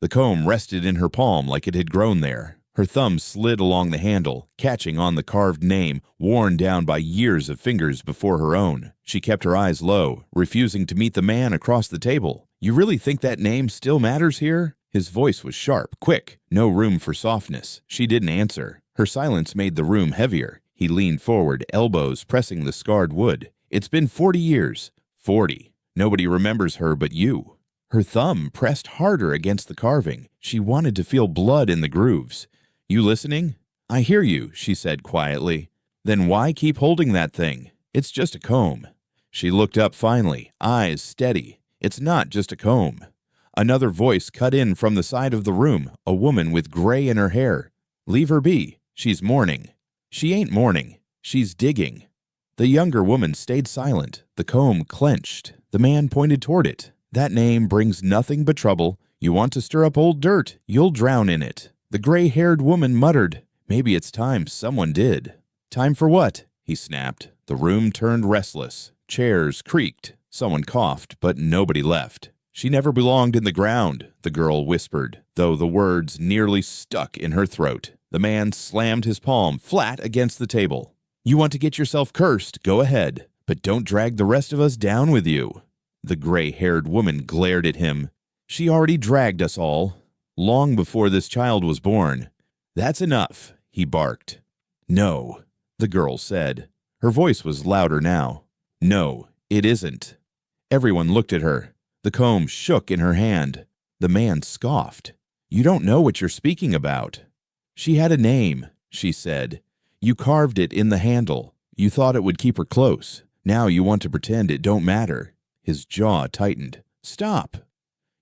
The comb rested in her palm like it had grown there. Her thumb slid along the handle, catching on the carved name worn down by years of fingers before her own. She kept her eyes low, refusing to meet the man across the table. "You really think that name still matters here?" His voice was sharp, quick, no room for softness. She didn't answer. Her silence made the room heavier. He leaned forward, elbows pressing the scarred wood. "It's been 40 years. 40. Nobody remembers her but you." Her thumb pressed harder against the carving. She wanted to feel blood in the grooves. "You listening?" "I hear you," she said quietly. "Then why keep holding that thing? It's just a comb." She looked up finally, eyes steady. "It's not just a comb." Another voice cut in from the side of the room, a woman with gray in her hair. "Leave her be. She's mourning." "She ain't mourning. She's digging." The younger woman stayed silent. The comb clenched. The man pointed toward it. "That name brings nothing but trouble. You want to stir up old dirt, you'll drown in it." The gray-haired woman muttered, "Maybe it's time someone did." "Time for what?" he snapped. The room turned restless. Chairs creaked. Someone coughed, but nobody left. "She never belonged in the ground," the girl whispered, though the words nearly stuck in her throat. The man slammed his palm flat against the table. "You want to get yourself cursed, go ahead, but don't drag the rest of us down with you." The gray-haired woman glared at him. "She already dragged us all, long before this child was born." "That's enough," he barked. "No," the girl said. Her voice was louder now. "No, it isn't." Everyone looked at her. The comb shook in her hand. The man scoffed. "You don't know what you're speaking about." "She had a name," she said. "You carved it in the handle. You thought it would keep her close. Now you want to pretend it don't matter." His jaw tightened. "Stop."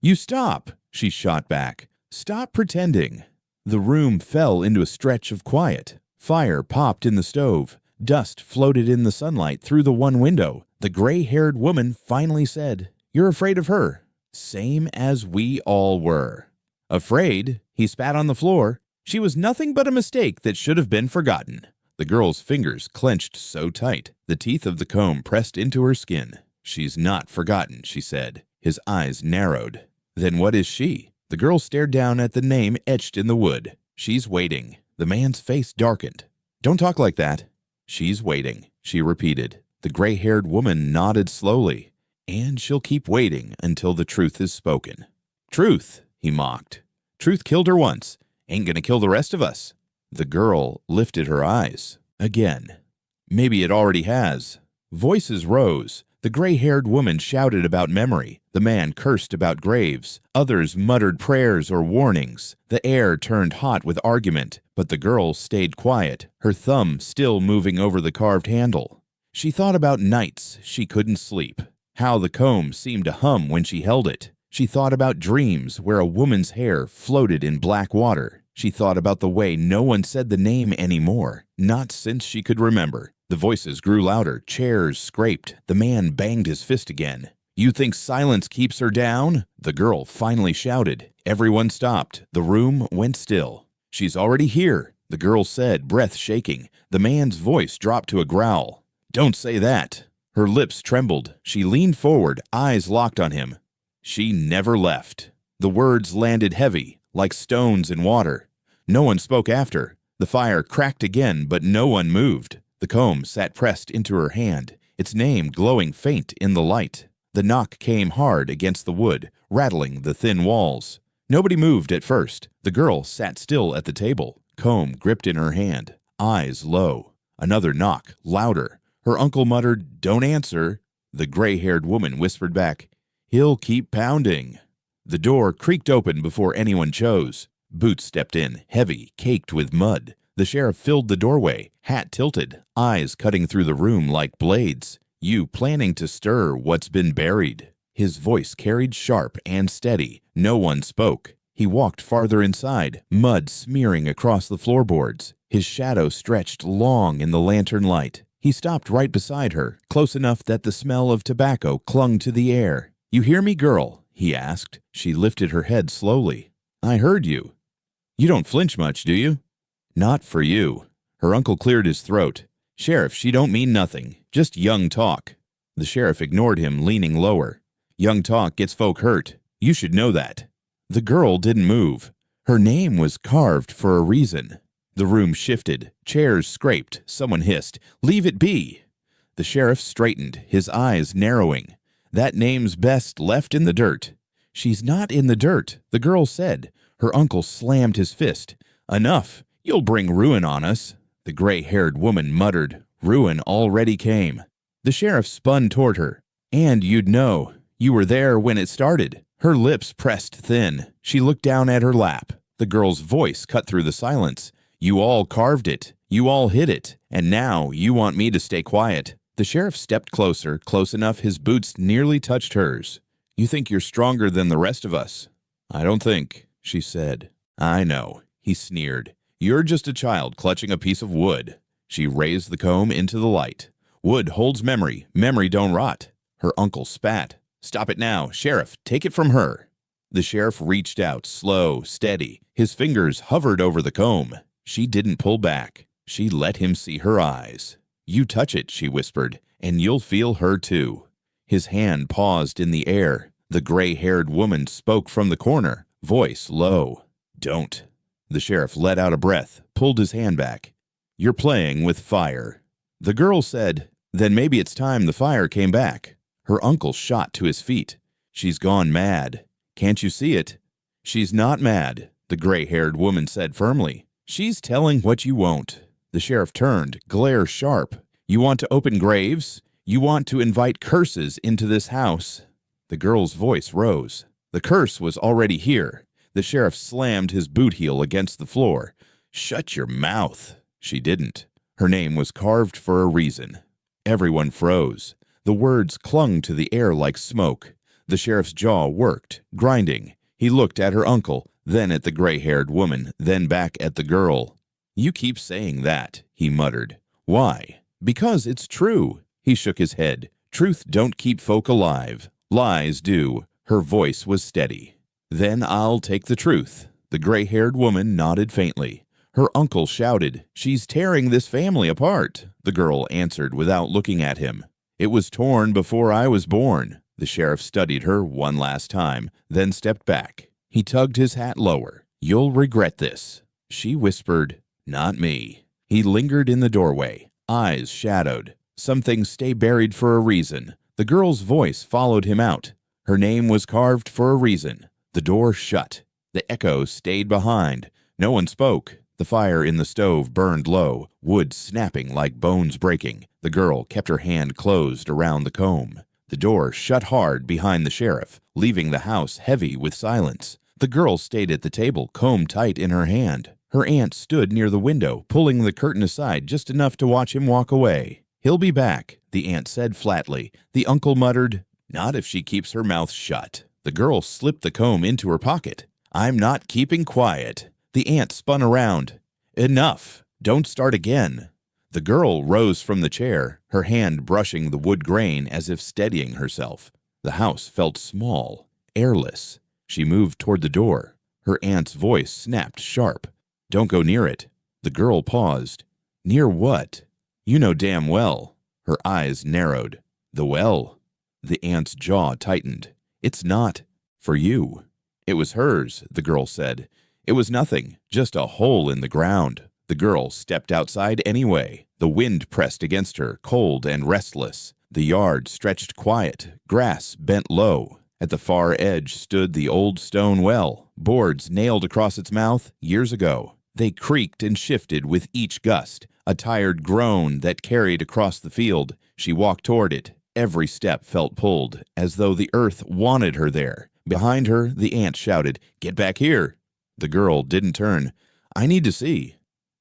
"You stop," she shot back. "Stop pretending." The room fell into a stretch of quiet. Fire popped in the stove. Dust floated in the sunlight through the one window. The gray-haired woman finally said, "You're afraid of her." "Same as we all were." "Afraid?" He spat on the floor. "She was nothing but a mistake that should have been forgotten." The girl's fingers clenched so tight, the teeth of the comb pressed into her skin. "She's not forgotten," she said. His eyes narrowed. "Then what is she?" The girl stared down at the name etched in the wood. "She's waiting." The man's face darkened. "Don't talk like that." "She's waiting," she repeated. The gray-haired woman nodded slowly. "And she'll keep waiting until the truth is spoken." "Truth," he mocked. "Truth killed her once. Ain't gonna kill the rest of us." The girl lifted her eyes. Again. "Maybe it already has." Voices rose. The gray-haired woman shouted about memory. The man cursed about graves. Others muttered prayers or warnings. The air turned hot with argument, but the girl stayed quiet, her thumb still moving over the carved handle. She thought about nights she couldn't sleep, how the comb seemed to hum when she held it. She thought about dreams where a woman's hair floated in black water. She thought about the way no one said the name anymore, not since she could remember. The voices grew louder, chairs scraped. The man banged his fist again. "You think silence keeps her down?" The girl finally shouted. Everyone stopped. The room went still. "She's already here," the girl said, breath shaking. The man's voice dropped to a growl. "Don't say that." Her lips trembled. She leaned forward, eyes locked on him. "She never left." The words landed heavy, like stones in water. No one spoke after. The fire cracked again, but no one moved. The comb sat pressed into her hand, its name glowing faint in the light. The knock came hard against the wood, rattling the thin walls. Nobody moved at first. The girl sat still at the table, comb gripped in her hand, eyes low. Another knock, louder. Her uncle muttered, "Don't answer." The gray-haired woman whispered back, "He'll keep pounding." The door creaked open before anyone chose. Boots stepped in, heavy, caked with mud. The sheriff filled the doorway, hat tilted, eyes cutting through the room like blades. "You planning to stir what's been buried?" His voice carried sharp and steady. No one spoke. He walked farther inside, mud smearing across the floorboards. His shadow stretched long in the lantern light. He stopped right beside her, close enough that the smell of tobacco clung to the air. "You hear me, girl?" he asked. She lifted her head slowly. "I heard you." "You don't flinch much, do you?" "Not for you." Her uncle cleared his throat. "Sheriff, she don't mean nothing. Just young talk." The sheriff ignored him, leaning lower. "Young talk gets folk hurt. You should know that." The girl didn't move. Her name was carved for a reason. The room shifted. Chairs scraped. Someone hissed, "Leave it be!" The sheriff straightened, his eyes narrowing. That name's best left in the dirt. "She's not in the dirt," the girl said. Her uncle slammed his fist. "Enough! You'll bring ruin on us." The gray-haired woman muttered. Ruin already came. The sheriff spun toward her. "And you'd know. You were there when it started." Her lips pressed thin. She looked down at her lap. The girl's voice cut through the silence. "You all carved it. You all hid it. And now you want me to stay quiet." The sheriff stepped closer, close enough his boots nearly touched hers. "You think you're stronger than the rest of us?" "I don't think," she said. "I know," he sneered. "You're just a child clutching a piece of wood." She raised the comb into the light. "Wood holds memory. Memory don't rot." Her uncle spat. "Stop it now. Sheriff, take it from her." The sheriff reached out, slow, steady. His fingers hovered over the comb. She didn't pull back. She let him see her eyes. "You touch it," she whispered, "and you'll feel her too." His hand paused in the air. The gray-haired woman spoke from the corner, voice low. "Don't." The sheriff let out a breath, pulled his hand back. "You're playing with fire." The girl said, "Then maybe it's time the fire came back." Her uncle shot to his feet. "She's gone mad. Can't you see it?" "She's not mad," the gray-haired woman said firmly. "She's telling what you won't." The sheriff turned, glare sharp. "You want to open graves? You want to invite curses into this house?" The girl's voice rose. The curse was already here. The sheriff slammed his boot heel against the floor. "Shut your mouth." She didn't. Her name was carved for a reason. Everyone froze. The words clung to the air like smoke. The sheriff's jaw worked, grinding. He looked at her uncle, then at the gray-haired woman, then back at the girl. "You keep saying that," he muttered. "Why?" "Because it's true." He shook his head. "Truth don't keep folk alive. Lies do." Her voice was steady. "Then I'll take the truth." The gray-haired woman nodded faintly. Her uncle shouted, "She's tearing this family apart." The girl answered without looking at him. "It was torn before I was born." The sheriff studied her one last time, then stepped back. He tugged his hat lower. "You'll regret this." She whispered, "Not me." He lingered in the doorway, eyes shadowed. Some things stay buried for a reason. The girl's voice followed him out. Her name was carved for a reason. The door shut. The echo stayed behind. No one spoke. The fire in the stove burned low, wood snapping like bones breaking. The girl kept her hand closed around the comb. The door shut hard behind the sheriff, leaving the house heavy with silence. The girl stayed at the table, comb tight in her hand. Her aunt stood near the window, pulling the curtain aside just enough to watch him walk away. "He'll be back," the aunt said flatly. The uncle muttered, "Not if she keeps her mouth shut." The girl slipped the comb into her pocket. "I'm not keeping quiet." The aunt spun around. "Enough. Don't start again." The girl rose from the chair, her hand brushing the wood grain as if steadying herself. The house felt small, airless. She moved toward the door. Her aunt's voice snapped sharp. "Don't go near it." The girl paused. "Near what?" "You know damn well." Her eyes narrowed. "The well." The aunt's jaw tightened. "It's not for you." "It was hers," the girl said. "It was nothing, just a hole in the ground." The girl stepped outside anyway. The wind pressed against her, cold and restless. The yard stretched quiet, grass bent low. At the far edge stood the old stone well, boards nailed across its mouth years ago. They creaked and shifted with each gust, a tired groan that carried across the field. She walked toward it. Every step felt pulled, as though the earth wanted her there. Behind her, the aunt shouted, "Get back here!" The girl didn't turn. "I need to see."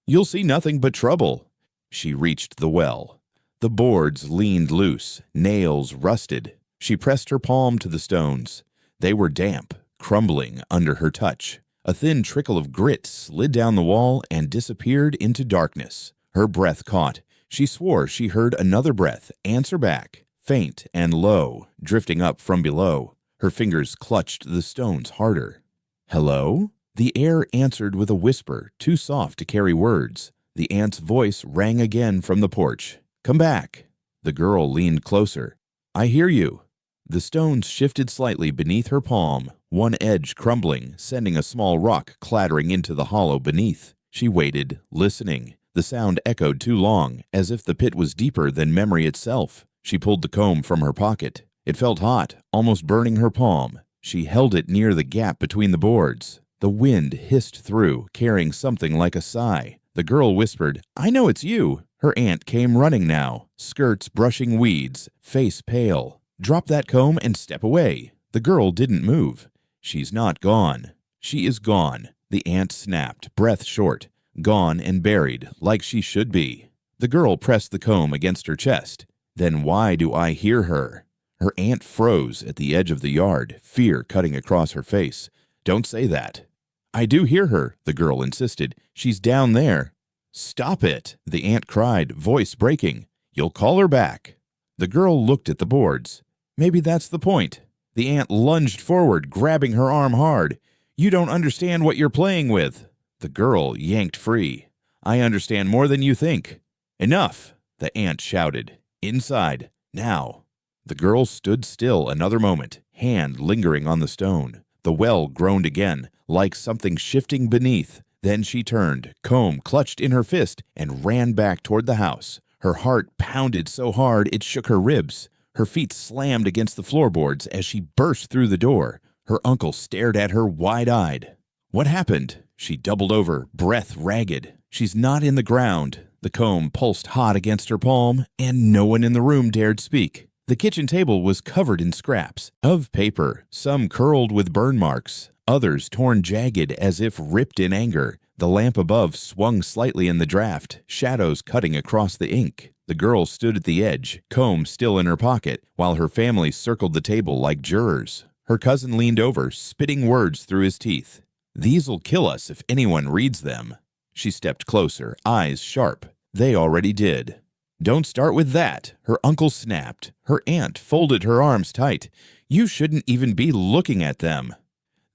"You'll see nothing but trouble." She reached the well. The boards leaned loose, nails rusted. She pressed her palm to the stones. They were damp, crumbling under her touch. A thin trickle of grit slid down the wall and disappeared into darkness. Her breath caught. She swore she heard another breath answer back, faint and low, drifting up from below. Her fingers clutched the stones harder. "Hello?" The air answered with a whisper, too soft to carry words. The aunt's voice rang again from the porch. "Come back." The girl leaned closer. "I hear you." The stones shifted slightly beneath her palm. one edge crumbling, sending a small rock clattering into the hollow beneath. She waited, listening. The sound echoed too long, as if the pit was deeper than memory itself. She pulled the comb from her pocket. It felt hot, almost burning her palm. She held it near the gap between the boards. The wind hissed through, carrying something like a sigh. The girl whispered, "I know it's you." Her aunt came running now, skirts brushing weeds, face pale. "Drop that comb and step away." The girl didn't move. "She's not gone. She is gone." The aunt snapped, breath short. Gone and buried, like she should be. The girl pressed the comb against her chest. "Then why do I hear her?" Her aunt froze at the edge of the yard, fear cutting across her face. "Don't say that." "I do hear her," the girl insisted. "She's down there." "Stop it," the aunt cried, voice breaking. "You'll call her back." The girl looked at the boards. "Maybe that's the point." The aunt lunged forward, grabbing her arm hard. "You don't understand what you're playing with." The girl yanked free. "I understand more than you think." "Enough," the aunt shouted. "Inside, now." The girl stood still another moment, hand lingering on the stone. The well groaned again, like something shifting beneath. Then she turned, comb clutched in her fist, and ran back toward the house. Her heart pounded so hard it shook her ribs. Her feet slammed against the floorboards as she burst through the door. Her uncle stared at her wide-eyed. "What happened?" She doubled over, breath ragged. "She's not in the ground." The comb pulsed hot against her palm, and no one in the room dared speak. The kitchen table was covered in scraps of paper, some curled with burn marks, others torn jagged as if ripped in anger. The lamp above swung slightly in the draft, shadows cutting across the ink. The girl stood at the edge, comb still in her pocket, while her family circled the table like jurors. Her cousin leaned over, spitting words through his teeth. "These'll kill us if anyone reads them." She stepped closer, eyes sharp. They already did. "Don't start with that," her uncle snapped. Her aunt folded her arms tight. "You shouldn't even be looking at them."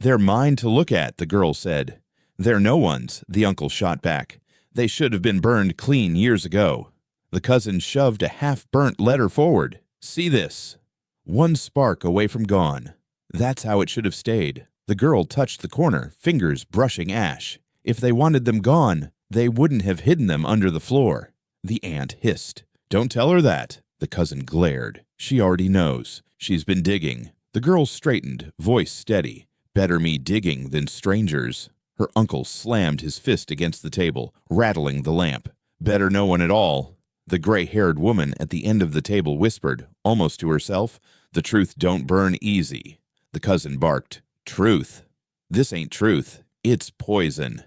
"They're mine to look at," the girl said. "They're no one's," the uncle shot back. "They should have been burned clean years ago." The cousin shoved a half-burnt letter forward. "See this." One spark away from gone. That's how it should have stayed. The girl touched the corner, fingers brushing ash. If they wanted them gone, they wouldn't have hidden them under the floor. The aunt hissed. "Don't tell her that." The cousin glared. "She already knows. She's been digging." The girl straightened, voice steady. "Better me digging than strangers." Her uncle slammed his fist against the table, rattling the lamp. "Better no one at all." The gray-haired woman at the end of the table whispered, almost to herself, "The truth don't burn easy." The cousin barked, "Truth. This ain't truth. It's poison."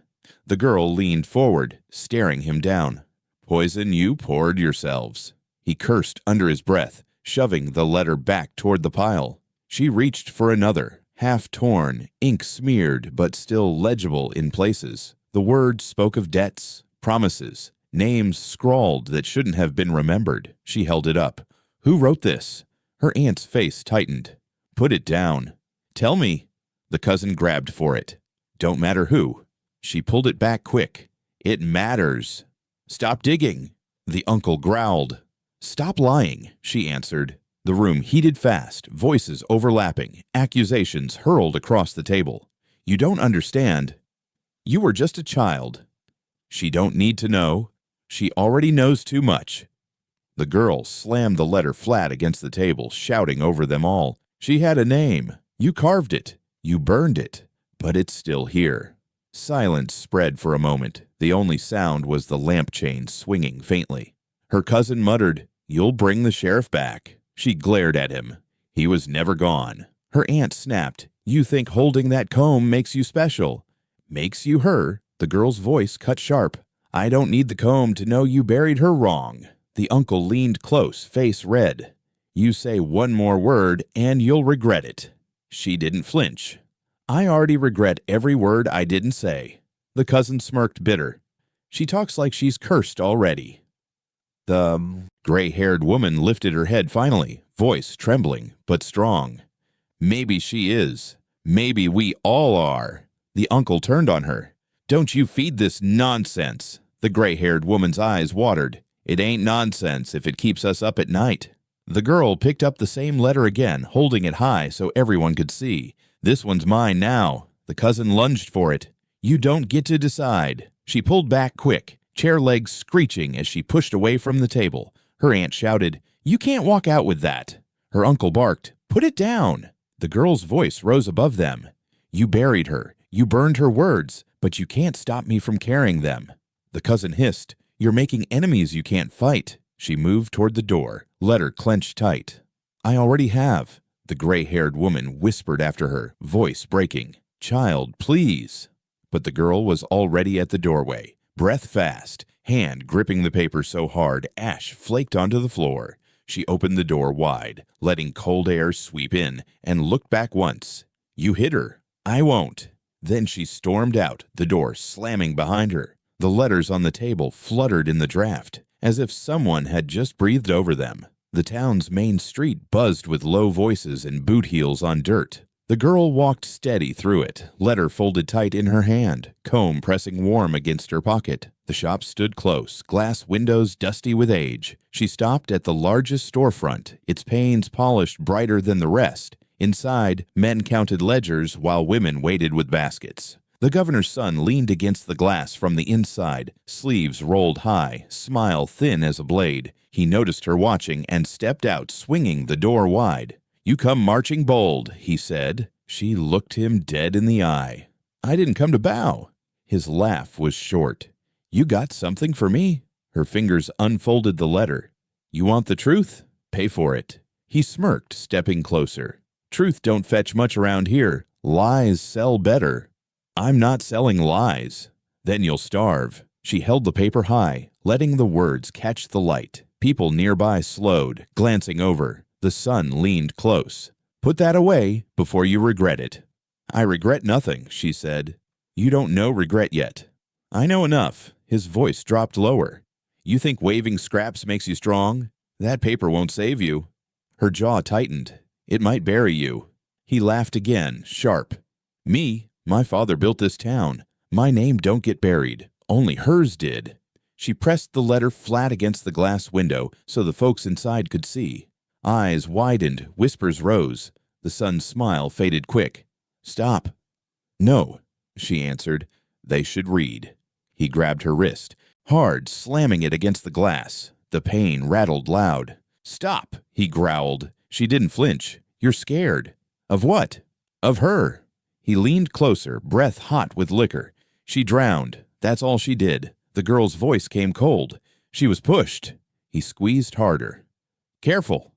The girl leaned forward, staring him down. "Poison you poured yourselves." He cursed under his breath, shoving the letter back toward the pile. She reached for another, half-torn, ink-smeared, but still legible in places. The words spoke of debts, promises, names scrawled that shouldn't have been remembered. She held it up. "Who wrote this?" Her aunt's face tightened. "Put it down." "Tell me." The cousin grabbed for it. "Don't matter who." She pulled it back quick. "It matters." "Stop digging." The uncle growled. "Stop lying," she answered. The room heated fast, voices overlapping, accusations hurled across the table. "You don't understand. You were just a child." "She don't need to know. She already knows too much." The girl slammed the letter flat against the table, shouting over them all. "She had a name. You carved it. You burned it. But it's still here." Silence spread for a moment. The only sound was the lamp chain swinging faintly. Her cousin muttered, "You'll bring the sheriff back." She glared at him. He was never gone. Her aunt snapped, "You think holding that comb makes you special." "Makes you her?" The girl's voice cut sharp. "I don't need the comb to know you buried her wrong." The uncle leaned close, face red. "You say one more word, and you'll regret it." She didn't flinch. "I already regret every word I didn't say." The cousin smirked bitter. "She talks like she's cursed already." The gray-haired woman lifted her head finally, voice trembling, but strong. "Maybe she is. Maybe we all are." The uncle turned on her. "Don't you feed this nonsense." The gray-haired woman's eyes watered. "It ain't nonsense if it keeps us up at night." The girl picked up the same letter again, holding it high so everyone could see. This one's mine now. The cousin lunged for it. You don't get to decide. She pulled back quick, chair legs screeching as she pushed away from the table. Her aunt shouted, "You can't walk out with that." Her uncle barked, "Put it down." The girl's voice rose above them. "You buried her. You burned her words, but you can't stop me from carrying them." The cousin hissed, "You're making enemies you can't fight." She moved toward the door, letter clenched tight. "I already have," the gray-haired woman whispered after her, voice breaking. "Child, please." But the girl was already at the doorway, breath fast, hand gripping the paper so hard ash flaked onto the floor. She opened the door wide, letting cold air sweep in, and looked back once. "You hit her. I won't." Then she stormed out, the door slamming behind her. The letters on the table fluttered in the draft, as if someone had just breathed over them. The town's main street buzzed with low voices and boot heels on dirt. The girl walked steady through it, letter folded tight in her hand, comb pressing warm against her pocket. The shop stood close, glass windows dusty with age. She stopped at the largest storefront, its panes polished brighter than the rest. Inside, men counted ledgers while women waited with baskets. The governor's son leaned against the glass from the inside, sleeves rolled high, smile thin as a blade. He noticed her watching and stepped out, swinging the door wide. "You come marching bold," he said. She looked him dead in the eye. "I didn't come to bow." His laugh was short. "You got something for me?" Her fingers unfolded the letter. "You want the truth? Pay for it." He smirked, stepping closer. "Truth don't fetch much around here. Lies sell better." "I'm not selling lies." "Then you'll starve." She held the paper high, letting the words catch the light. People nearby slowed, glancing over. The son leaned close. "Put that away before you regret it." "I regret nothing," she said. "You don't know regret yet." "I know enough." His voice dropped lower. "You think waving scraps makes you strong? That paper won't save you." Her jaw tightened. "It might bury you." He laughed again, sharp. "Me? My father built this town. My name don't get buried. Only hers did." She pressed the letter flat against the glass window so the folks inside could see. Eyes widened, whispers rose. The son's smile faded quick. "Stop." "No," she answered. "They should read." He grabbed her wrist, hard, slamming it against the glass. The pain rattled loud. "Stop," he growled. She didn't flinch. "You're scared." "Of what?" "Of her." He leaned closer, breath hot with liquor. "She drowned. That's all she did." The girl's voice came cold. "She was pushed." He squeezed harder. "Careful."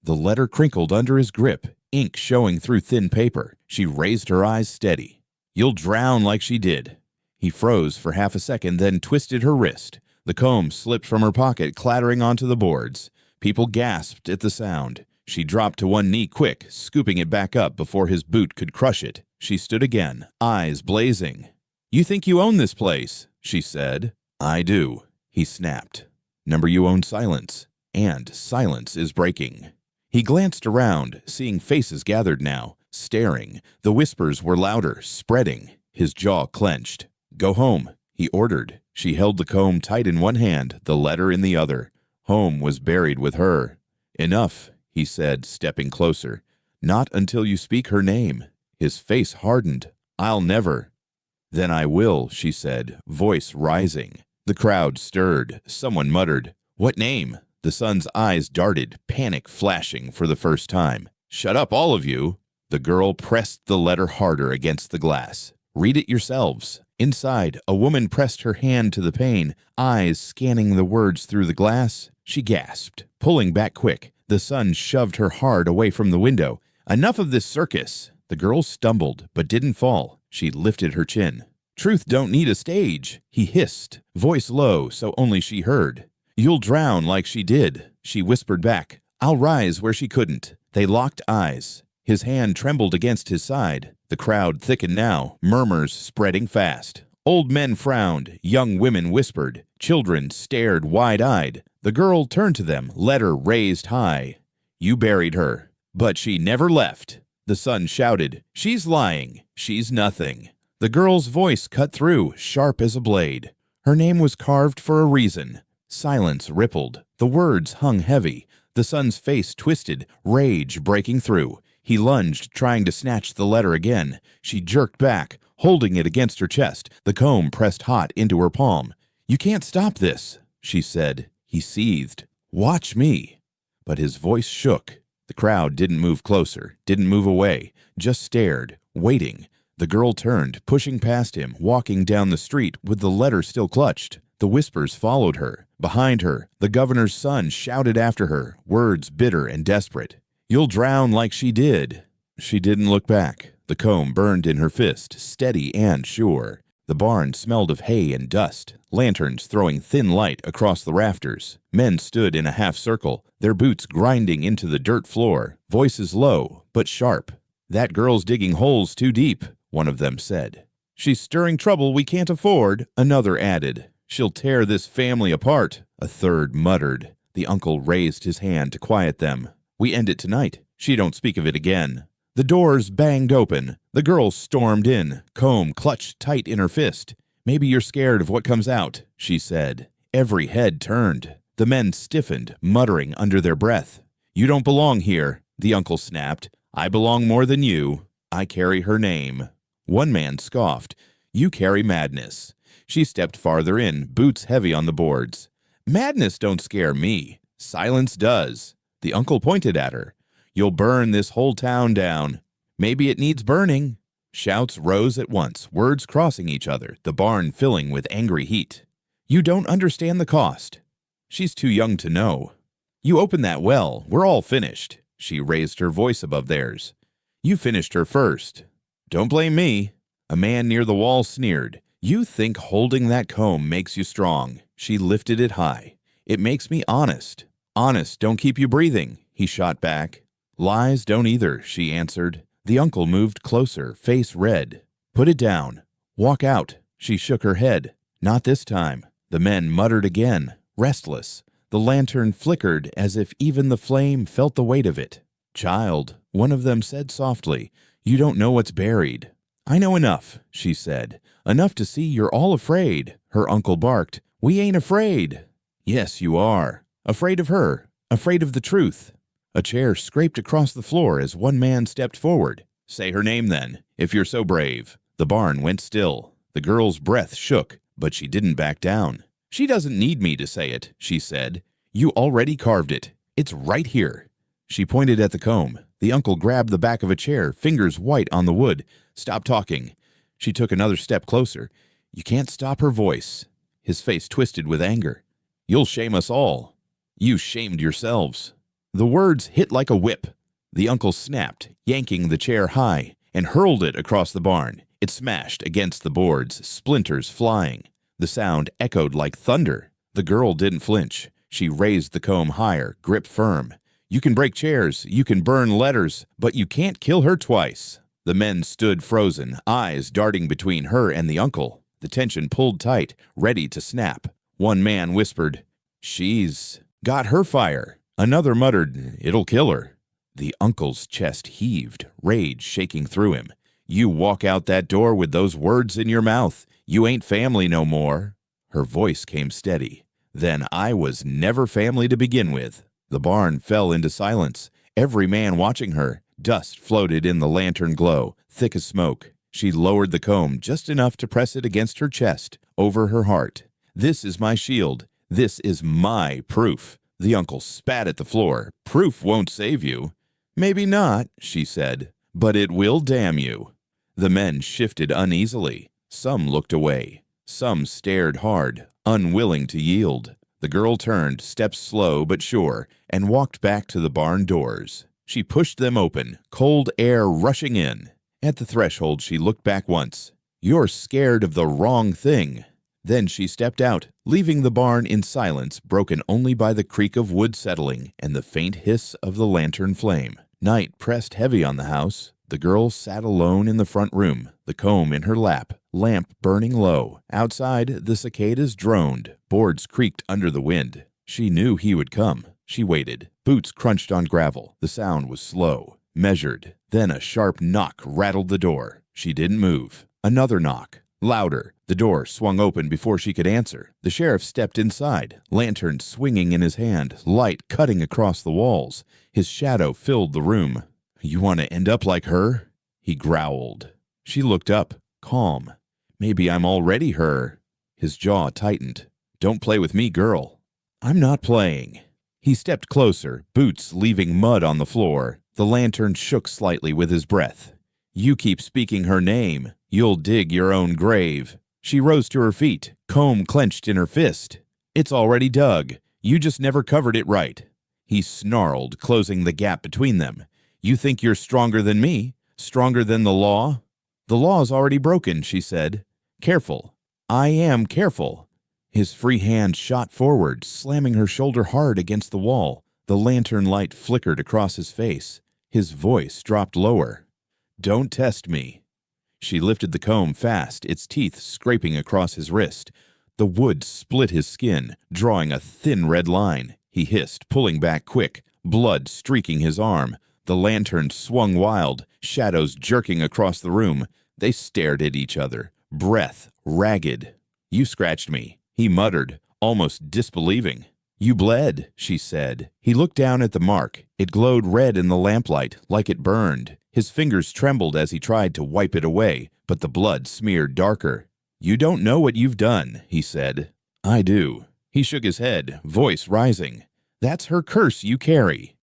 The letter crinkled under his grip, ink showing through thin paper. She raised her eyes steady. "You'll drown like she did." He froze for half a second, then twisted her wrist. The comb slipped from her pocket, clattering onto the boards. People gasped at the sound. She dropped to one knee quick, scooping it back up before his boot could crush it. She stood again, eyes blazing. "You think you own this place," she said. "I do," he snapped. "Number you own silence, and silence is breaking." He glanced around, seeing faces gathered now, staring. The whispers were louder, spreading. His jaw clenched. "Go home," he ordered. She held the comb tight in one hand, the letter in the other. Home was buried with her. "Enough," he said, stepping closer. "Not until you speak her name." His face hardened. "I'll never." "Then I will," she said, voice rising. The crowd stirred. Someone muttered, "What name?" The son's eyes darted, panic flashing for the first time. "Shut up, all of you." The girl pressed the letter harder against the glass. "Read it yourselves." Inside, a woman pressed her hand to the pane, eyes scanning the words through the glass. She gasped, pulling back quick. The son shoved her hard away from the window. "Enough of this circus." The girl stumbled, but didn't fall. She lifted her chin. "Truth don't need a stage," he hissed, voice low so only she heard. "You'll drown like she did." She whispered back, "I'll rise where she couldn't." They locked eyes. His hand trembled against his side. The crowd thickened now, murmurs spreading fast. Old men frowned, young women whispered, children stared wide-eyed. The girl turned to them, letter raised high. "You buried her, but she never left." The son shouted, "She's lying. She's nothing." The girl's voice cut through, sharp as a blade. Her name was carved for a reason. Silence rippled. The words hung heavy. The son's face twisted, rage breaking through. He lunged, trying to snatch the letter again. She jerked back, holding it against her chest, the comb pressed hot into her palm. "You can't stop this," she said. He seethed. "Watch me." But his voice shook. The crowd didn't move closer, didn't move away, just stared, waiting. The girl turned, pushing past him, walking down the street with the letter still clutched. The whispers followed her. Behind her, the governor's son shouted after her, words bitter and desperate. "You'll drown like she did." She didn't look back. The comb burned in her fist, steady and sure. The barn smelled of hay and dust, lanterns throwing thin light across the rafters. Men stood in a half circle, their boots grinding into the dirt floor, voices low but sharp. "That girl's digging holes too deep," one of them said. "She's stirring trouble we can't afford," another added. "She'll tear this family apart," a third muttered. The uncle raised his hand to quiet them. "We end it tonight. She don't speak of it again." The doors banged open. The girl stormed in, comb clutched tight in her fist. "Maybe you're scared of what comes out," she said. Every head turned. The men stiffened, muttering under their breath. "You don't belong here," the uncle snapped. "I belong more than you. I carry her name." One man scoffed. "You carry madness." She stepped farther in, boots heavy on the boards. "Madness don't scare me. Silence does." The uncle pointed at her. "You'll burn this whole town down." "Maybe it needs burning." Shouts rose at once, words crossing each other, the barn filling with angry heat. "You don't understand the cost." "She's too young to know." "You opened that well. We're all finished." She raised her voice above theirs. "You finished her first." "Don't blame me." A man near the wall sneered. "You think holding that comb makes you strong." She lifted it high. "It makes me honest." "Honest don't keep you breathing," he shot back. "Lies don't either," she answered. The uncle moved closer, face red. "Put it down. Walk out." She shook her head. "Not this time." The men muttered again, restless. The lantern flickered as if even the flame felt the weight of it. "Child," one of them said softly, "you don't know what's buried." "I know enough," she said. "Enough to see you're all afraid." Her uncle barked. "We ain't afraid." "Yes, you are. Afraid of her. Afraid of the truth." A chair scraped across the floor as one man stepped forward. "Say her name then, if you're so brave." The barn went still. The girl's breath shook, but she didn't back down. "She doesn't need me to say it," she said. "You already carved it. It's right here." She pointed at the comb. The uncle grabbed the back of a chair, fingers white on the wood. "Stop talking." She took another step closer. "You can't stop her voice." His face twisted with anger. "You'll shame us all." "You shamed yourselves." The words hit like a whip. The uncle snapped, yanking the chair high, and hurled it across the barn. It smashed against the boards, splinters flying. The sound echoed like thunder. The girl didn't flinch. She raised the comb higher, grip firm. "You can break chairs, you can burn letters, but you can't kill her twice." The men stood frozen, eyes darting between her and the uncle. The tension pulled tight, ready to snap. One man whispered, "She's got her fire." Another muttered, "It'll kill her." The uncle's chest heaved, rage shaking through him. "You walk out that door with those words in your mouth. You ain't family no more." Her voice came steady. "Then I was never family to begin with." The barn fell into silence, every man watching her. Dust floated in the lantern glow, thick as smoke. She lowered the comb just enough to press it against her chest, over her heart. "This is my shield. This is my proof." The uncle spat at the floor. "Proof won't save you." "Maybe not," she said, "but it will damn you." The men shifted uneasily. Some looked away. Some stared hard, unwilling to yield. The girl turned, stepped slow but sure, and walked back to the barn doors. She pushed them open, cold air rushing in. At the threshold, she looked back once. "You're scared of the wrong thing." Then she stepped out, leaving the barn in silence, broken only by the creak of wood settling and the faint hiss of the lantern flame. Night pressed heavy on the house. The girl sat alone in the front room, the comb in her lap, lamp burning low. Outside, the cicadas droned, boards creaked under the wind. She knew he would come. She waited. Boots crunched on gravel. The sound was slow, measured. Then a sharp knock rattled the door. She didn't move. Another knock. Louder. The door swung open before she could answer. The sheriff stepped inside, lantern swinging in his hand, light cutting across the walls. His shadow filled the room. You want to end up like her? He growled. She looked up, calm. Maybe I'm already her. His jaw tightened. Don't play with me, girl. I'm not playing. He stepped closer, boots leaving mud on the floor. The lantern shook slightly with his breath. You keep speaking her name, you'll dig your own grave. She rose to her feet, comb clenched in her fist. It's already dug. You just never covered it right. He snarled, closing the gap between them. You think you're stronger than me? Stronger than the law? The law's already broken, she said. Careful. I am careful. His free hand shot forward, slamming her shoulder hard against the wall. The lantern light flickered across his face. His voice dropped lower. Don't test me. She lifted the comb fast, its teeth scraping across his wrist. The wood split his skin, drawing a thin red line. He hissed, pulling back quick, blood streaking his arm. The lantern swung wild, shadows jerking across the room. They stared at each other, breath ragged. You scratched me, he muttered, almost disbelieving. You bled, she said. He looked down at the mark. It glowed red in the lamplight, like it burned. His fingers trembled as he tried to wipe it away, but the blood smeared darker. You don't know what you've done, he said. I do. He shook his head, voice rising. That's her curse you carry.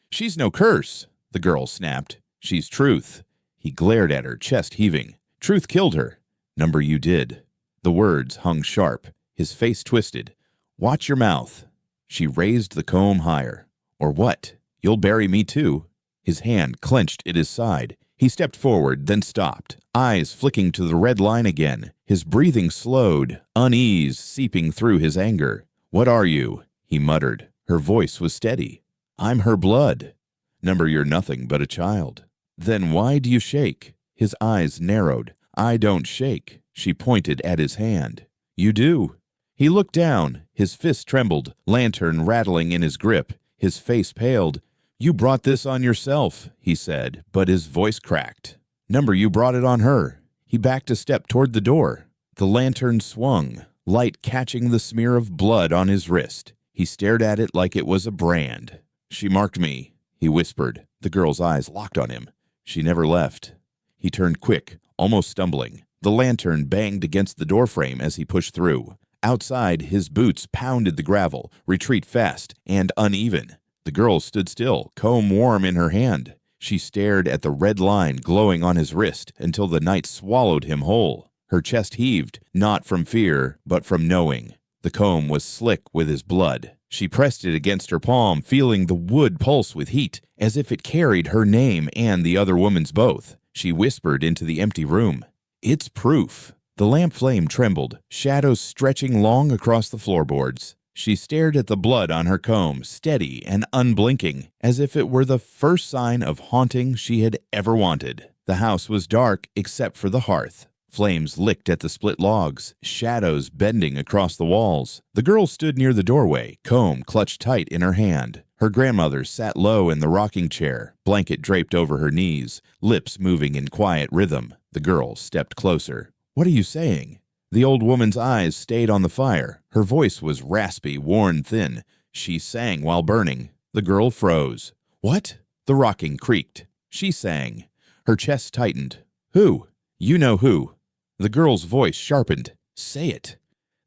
She's no curse, the girl snapped. She's truth. He glared at her, chest heaving. Truth killed her. Number you did. The words hung sharp. His face twisted. Watch your mouth. She raised the comb higher. Or what? You'll bury me too. His hand clenched at his side. He stepped forward, then stopped, eyes flicking to the red line again. His breathing slowed, unease seeping through his anger. What are you? He muttered. Her voice was steady. I'm her blood. Number you're nothing but a child. Then why do you shake? His eyes narrowed. I don't shake. She pointed at his hand. You do. He looked down. His fist trembled, lantern rattling in his grip. His face paled. You brought this on yourself, he said, but his voice cracked. Number you brought it on her. He backed a step toward the door. The lantern swung, light catching the smear of blood on his wrist. He stared at it like it was a brand. She marked me, he whispered. The girl's eyes locked on him. She never left. He turned quick, almost stumbling. The lantern banged against the doorframe as he pushed through. Outside, his boots pounded the gravel, retreat fast and uneven. The girl stood still, comb warm in her hand. She stared at the red line glowing on his wrist until the night swallowed him whole. Her chest heaved, not from fear, but from knowing. The comb was slick with his blood. She pressed it against her palm, feeling the wood pulse with heat, as if it carried her name and the other woman's both. She whispered into the empty room. It's proof. The lamp flame trembled, shadows stretching long across the floorboards. She stared at the blood on her comb, steady and unblinking, as if it were the first sign of haunting she had ever wanted. The house was dark except for the hearth. Flames licked at the split logs, shadows bending across the walls. The girl stood near the doorway, comb clutched tight in her hand. Her grandmother sat low in the rocking chair, blanket draped over her knees, lips moving in quiet rhythm. The girl stepped closer. What are you saying? The old woman's eyes stayed on the fire. Her voice was raspy, worn thin. She sang while burning. The girl froze. What? The rocking creaked. She sang. Her chest tightened. Who? You know who. The girl's voice sharpened. Say it.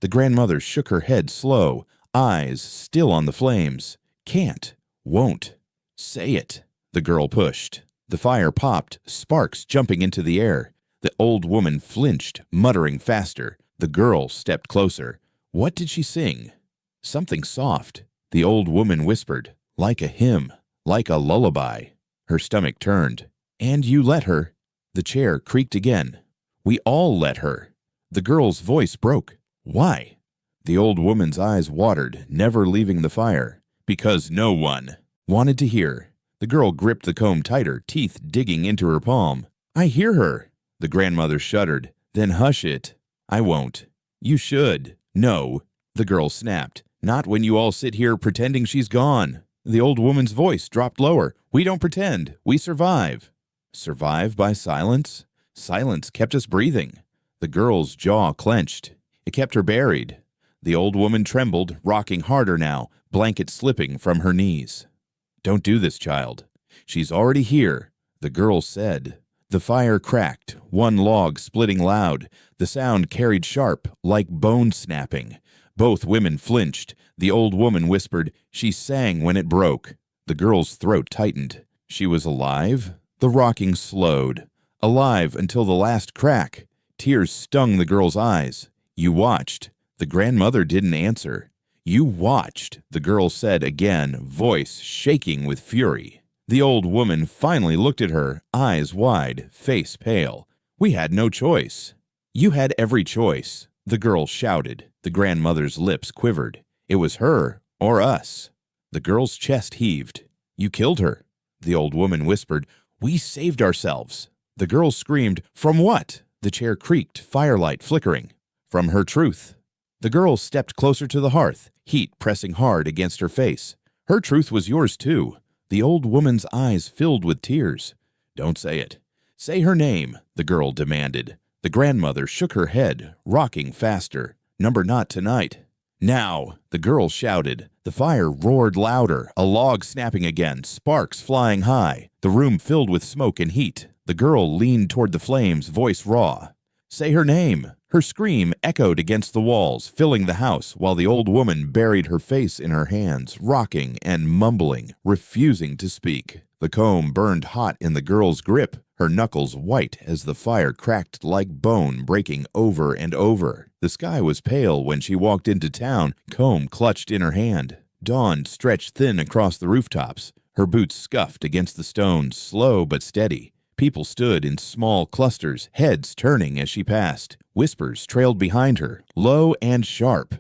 The grandmother shook her head slow, eyes still on the flames. Can't. Won't. Say it. The girl pushed. The fire popped, sparks jumping into the air. The old woman flinched, muttering faster. The girl stepped closer. What did she sing? Something soft. The old woman whispered, like a hymn, like a lullaby. Her stomach turned. And you let her. The chair creaked again. We all let her. The girl's voice broke. Why? The old woman's eyes watered, never leaving the fire. Because no one wanted to hear. The girl gripped the comb tighter, teeth digging into her palm. I hear her. The grandmother shuddered. Then hush it. I won't. You should. No. The girl snapped. Not when you all sit here pretending she's gone. The old woman's voice dropped lower. We don't pretend. We survive. Survive by silence? Silence kept us breathing. The girl's jaw clenched. It kept her buried. The old woman trembled, rocking harder now, blanket slipping from her knees. Don't do this, child. She's already here. the girl said. The fire cracked, one log splitting loud. The sound carried sharp, like bone snapping. Both women flinched. The old woman whispered, "She sang when it broke." The girl's throat tightened. She was alive? The rocking slowed. Alive until the last crack. Tears stung the girl's eyes. "You watched." The grandmother didn't answer. "You watched," the girl said again, voice shaking with fury. The old woman finally looked at her, eyes wide, face pale. "We had no choice." "You had every choice," the girl shouted. The grandmother's lips quivered. It was her or us. The girl's chest heaved. "You killed her," the old woman whispered. "We saved ourselves." The girl screamed, "From what?" The chair creaked, firelight flickering. "From her truth." The girl stepped closer to the hearth, heat pressing hard against her face. "Her truth was yours too." The old woman's eyes filled with tears. "Don't say it." "Say her name," the girl demanded. The grandmother shook her head, rocking faster. "Number not tonight." "Now!" the girl shouted. The fire roared louder, a log snapping again, sparks flying high. The room filled with smoke and heat. The girl leaned toward the flames, voice raw. "Say her name." Her scream echoed against the walls, filling the house, while the old woman buried her face in her hands, rocking and mumbling, refusing to speak. The comb burned hot in the girl's grip, her knuckles white as the fire cracked like bone, breaking over and over. The sky was pale when she walked into town, comb clutched in her hand. Dawn stretched thin across the rooftops. Her boots scuffed against the stones, slow but steady. People stood in small clusters, heads turning as she passed. Whispers trailed behind her, low and sharp.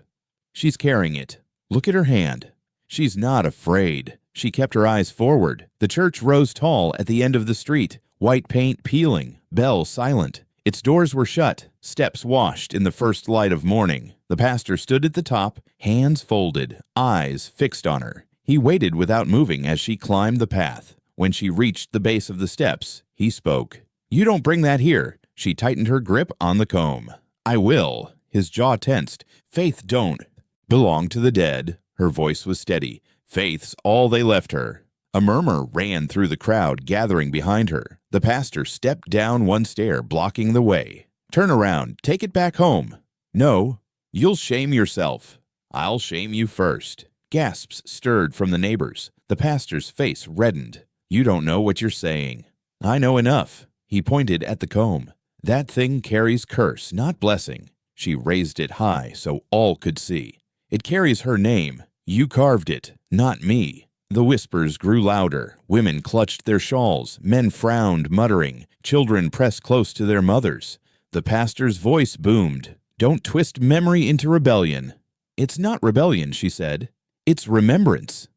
"She's carrying it. Look at her hand." "She's not afraid." She kept her eyes forward. The church rose tall at the end of the street, white paint peeling, bell silent. Its doors were shut, steps washed in the first light of morning. The pastor stood at the top, hands folded, eyes fixed on her. He waited without moving as she climbed the path. When she reached the base of the steps, he spoke. "You don't bring that here." She tightened her grip on the comb. "I will." His jaw tensed. "Faith don't belong to the dead." Her voice was steady. "Faith's all they left her." A murmur ran through the crowd gathering behind her. The pastor stepped down one stair, blocking the way. "Turn around. Take it back home." "No. You'll shame yourself." "I'll shame you first." Gasps stirred from the neighbors. The pastor's face reddened. "You don't know what you're saying." "I know enough." He pointed at the comb. "That thing carries curse, not blessing." She raised it high so all could see. "It carries her name. You carved it, not me." The whispers grew louder. Women clutched their shawls. Men frowned, muttering. Children pressed close to their mothers. The pastor's voice boomed. "Don't twist memory into rebellion." "It's not rebellion," she said. "It's remembrance."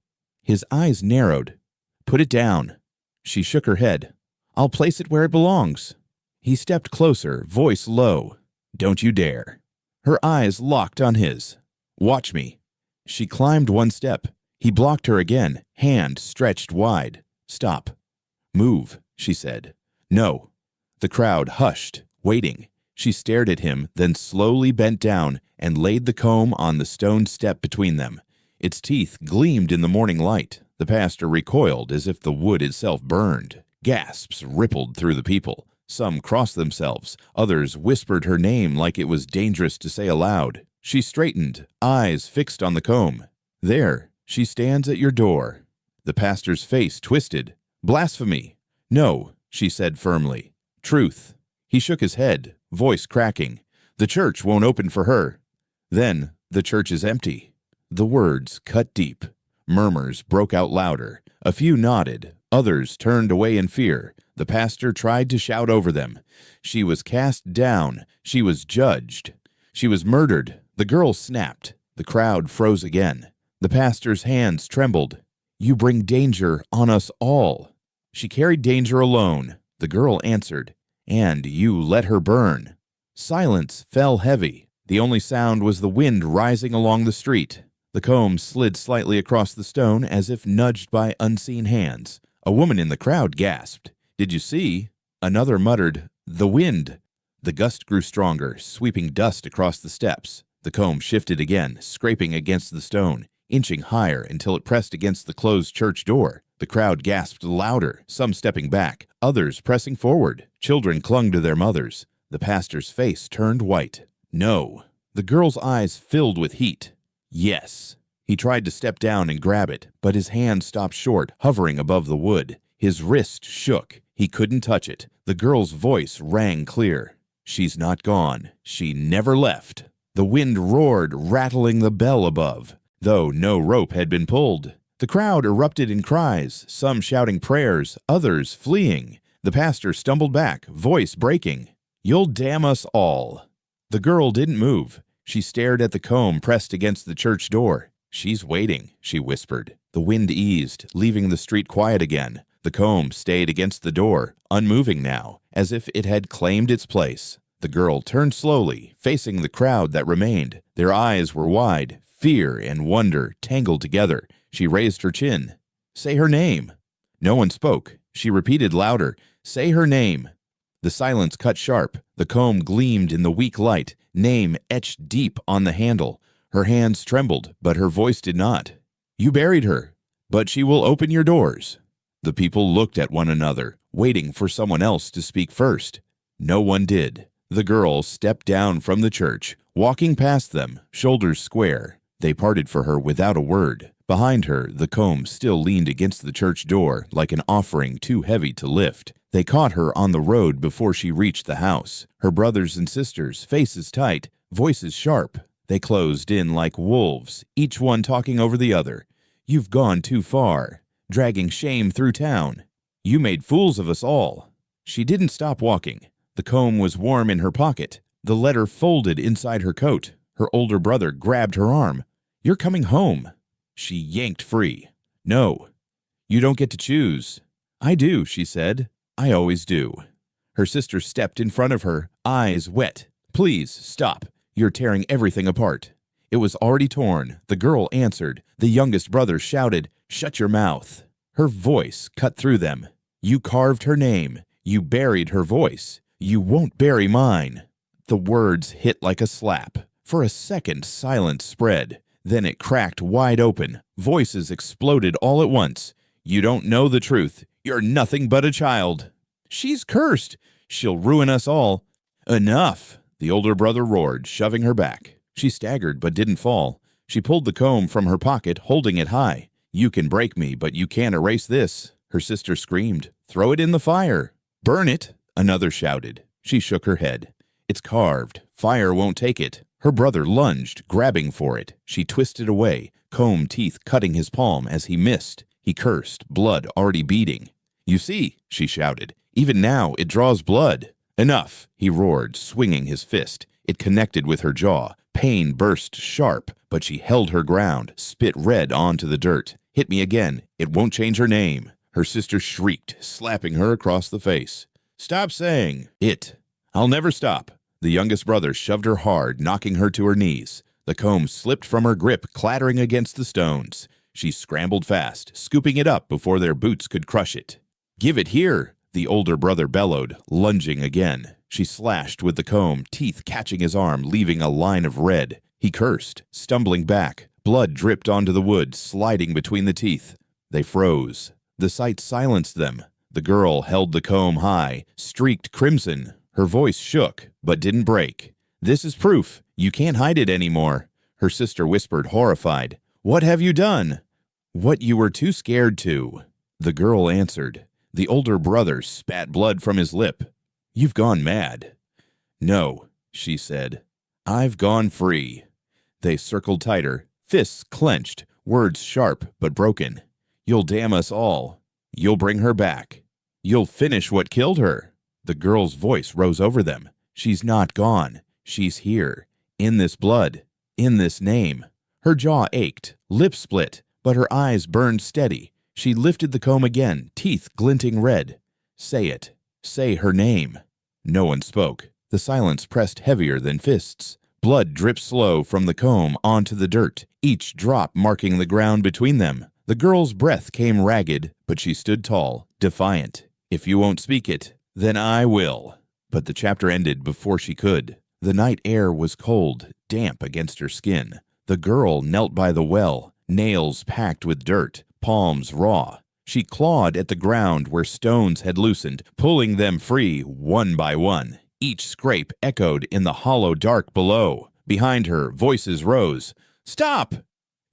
His eyes narrowed. "Put it down." She shook her head. "I'll place it where it belongs." He stepped closer, voice low. "Don't you dare." Her eyes locked on his. "Watch me." She climbed one step. He blocked her again, hand stretched wide. "Stop." "Move," she said. "No." The crowd hushed, waiting. She stared at him, then slowly bent down and laid the comb on the stone step between them. Its teeth gleamed in the morning light. The pastor recoiled as if the wood itself burned. Gasps rippled through the people. Some crossed themselves. Others whispered her name like it was dangerous to say aloud. She straightened, eyes fixed on the comb. "There, she stands at your door." The pastor's face twisted. "Blasphemy." "No," she said firmly. "Truth." He shook his head, voice cracking. "The church won't open for her." "Then the church is empty." The words cut deep. Murmurs broke out louder. A few nodded. Others turned away in fear. The pastor tried to shout over them. She was cast down. She was judged. She was murdered. The girl snapped. The crowd froze again. The pastor's hands trembled. "You bring danger on us all." "She carried danger alone," the girl answered. "And you let her burn." Silence fell heavy. The only sound was the wind rising along the street. The comb slid slightly across the stone as if nudged by unseen hands. A woman in the crowd gasped. "Did you see?" Another muttered, "The wind." The gust grew stronger, sweeping dust across the steps. The comb shifted again, scraping against the stone, inching higher until it pressed against the closed church door. The crowd gasped louder, some stepping back, others pressing forward. Children clung to their mothers. The pastor's face turned white. No. The girl's eyes filled with heat. Yes. He tried to step down and grab it, but his hand stopped short, hovering above the wood. His wrist shook. He couldn't touch it. The girl's voice rang clear. She's not gone. She never left. The wind roared, rattling the bell above, though no rope had been pulled. The crowd erupted in cries, some shouting prayers, others fleeing. The pastor stumbled back, voice breaking. "You'll damn us all." The girl didn't move. She stared at the comb pressed against the church door. "She's waiting," she whispered. The wind eased, leaving the street quiet again. The comb stayed against the door, unmoving now, as if it had claimed its place. The girl turned slowly, facing the crowd that remained. Their eyes were wide, fear and wonder tangled together. She raised her chin. "Say her name." No one spoke. She repeated louder, "Say her name." The silence cut sharp. The comb gleamed in the weak light, name etched deep on the handle. Her hands trembled, but her voice did not. "You buried her, but she will open your doors." The people looked at one another, waiting for someone else to speak first. No one did. The girl stepped down from the church, walking past them, shoulders square. They parted for her without a word. Behind her, the comb still leaned against the church door like an offering too heavy to lift. They caught her on the road before she reached the house. Her brothers and sisters, faces tight, voices sharp. They closed in like wolves, each one talking over the other. "You've gone too far, dragging shame through town. You made fools of us all." She didn't stop walking. The comb was warm in her pocket, the letter folded inside her coat. Her older brother grabbed her arm. "You're coming home." She yanked free. "No, you don't get to choose." "I do," she said. "I always do." Her sister stepped in front of her, eyes wet. "Please, stop. You're tearing everything apart." It was already torn. The girl answered. The youngest brother shouted, "Shut your mouth." Her voice cut through them. "You carved her name. You buried her voice. You won't bury mine." The words hit like a slap. For a second, silence spread. Then it cracked wide open. Voices exploded all at once. "You don't know the truth. You're nothing but a child." "She's cursed. She'll ruin us all." "Enough," the older brother roared, shoving her back. She staggered but didn't fall. She pulled the comb from her pocket, holding it high. "You can break me, but you can't erase this." Her sister screamed. "Throw it in the fire." "Burn it," another shouted. She shook her head. "It's carved. Fire won't take it." Her brother lunged, grabbing for it. She twisted away, comb teeth cutting his palm as he missed. He cursed, blood already beating. "You see," she shouted, "even now it draws blood." "Enough," he roared, swinging his fist. It connected with her jaw. Pain burst sharp, but she held her ground, spit red onto the dirt. "Hit me again. It won't change her name." Her sister shrieked, slapping her across the face. "Stop saying it." "I'll never stop." The youngest brother shoved her hard, knocking her to her knees. The comb slipped from her grip, clattering against the stones. She scrambled fast, scooping it up before their boots could crush it. "Give it here," the older brother bellowed, lunging again. She slashed with the comb, teeth catching his arm, leaving a line of red. He cursed, stumbling back. Blood dripped onto the wood, sliding between the teeth. They froze. The sight silenced them. The girl held the comb high, streaked crimson. Her voice shook, but didn't break. "This is proof. You can't hide it anymore." Her sister whispered, horrified. "What have you done?" "What you were too scared to." The girl answered. The older brother spat blood from his lip. "You've gone mad." "No," she said. "I've gone free." They circled tighter, fists clenched, words sharp but broken. "You'll damn us all. You'll bring her back. You'll finish what killed her." The girl's voice rose over them. "She's not gone. She's here. In this blood. In this name." Her jaw ached, lips split, but her eyes burned steady. She lifted the comb again, teeth glinting red. "Say it. Say her name." No one spoke. The silence pressed heavier than fists. Blood dripped slow from the comb onto the dirt, each drop marking the ground between them. The girl's breath came ragged, but she stood tall, defiant. "If you won't speak it, then I will." But the chapter ended before she could. The night air was cold, damp against her skin. The girl knelt by the well, nails packed with dirt, palms raw. She clawed at the ground where stones had loosened, pulling them free one by one. Each scrape echoed in the hollow dark below. Behind her, voices rose. "Stop!